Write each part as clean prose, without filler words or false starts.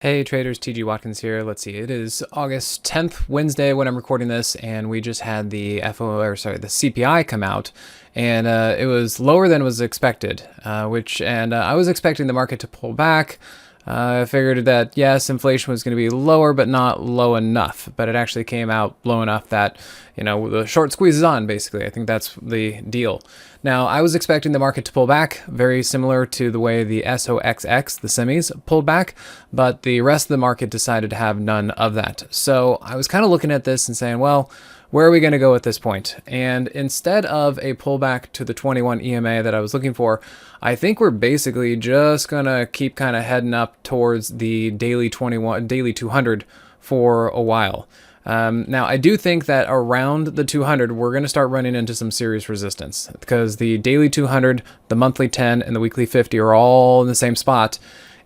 Hey traders, TG Watkins here. Let's see, it is August 10th, Wednesday when I'm recording this, and we just had the the CPI come out, and it was lower than was expected, I was expecting the market to pull back. I figured that yes, inflation was going to be lower, but not low enough. But it actually came out low enough that, the short squeeze is on, basically. I think that's the deal. Now, I was expecting the market to pull back, very similar to the way the SOXX, the semis, pulled back, but the rest of the market decided to have none of that. So I was kind of looking at this and saying, well, where are we going to go at this point? And instead of a pullback to the 21 EMA that I was looking for, I think we're basically just going to keep kind of heading up towards the daily 200 for a while. Now, I do think that around the 200, we're going to start running into some serious resistance because the daily 200, the monthly 10, and the weekly 50 are all in the same spot.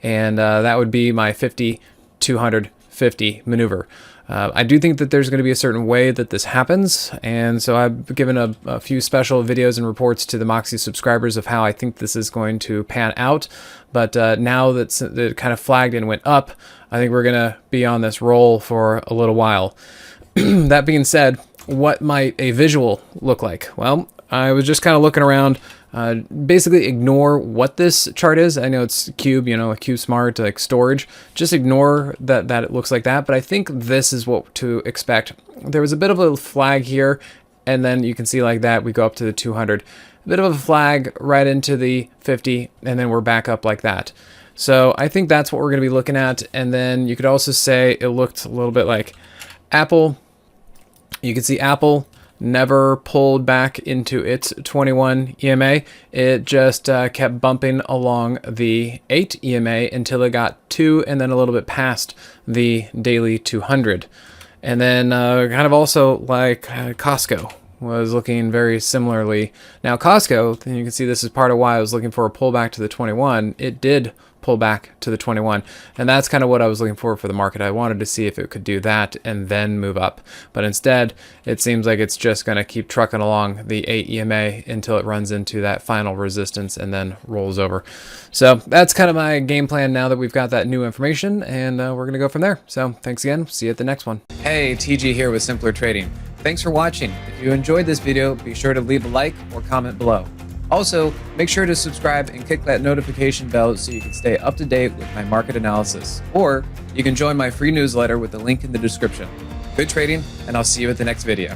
And that would be my 50, 200, 50 maneuver. I do think that there's going to be a certain way that this happens, and so I've given a few special videos and reports to the Moxie subscribers of how I think this is going to pan out. But now that it kind of flagged and went up, I think we're going to be on this roll for a little while. That being said, what might a visual look like? Well, I was just kind of looking around. Basically ignore what this chart is. I know it's Cube, a Cube Smart, like storage. Just ignore that it looks like that, but I think this is what to expect. There was a bit of a flag here, and then you can see like that, we go up to the 200. A bit of a flag right into the 50, and then we're back up like that. So I think that's what we're going to be looking at, and then you could also say it looked a little bit like Apple. You can see Apple never pulled back into its 21 EMA. It just kept bumping along the 8 EMA until it got to and then a little bit past the daily 200. And then kind of also like Costco was looking very similarly. Now Costco, you can see this is part of why I was looking for a pullback to the 21. It did pull back to the 21, and that's kind of what I was looking for the market. I wanted to see if it could do that and then move up, but instead it seems like it's just going to keep trucking along the 8 EMA until it runs into that final resistance and then rolls over. So that's kind of my game plan now that we've got that new information, and we're going to go from there. So thanks again, see you at the next one. Hey, TG here with Simpler Trading. Thanks for watching. If you enjoyed this video, be sure to leave a like or comment below. Also, make sure to subscribe and click that notification bell so you can stay up to date with my market analysis. Or you can join my free newsletter with the link in the description. Good trading, and I'll see you at the next video.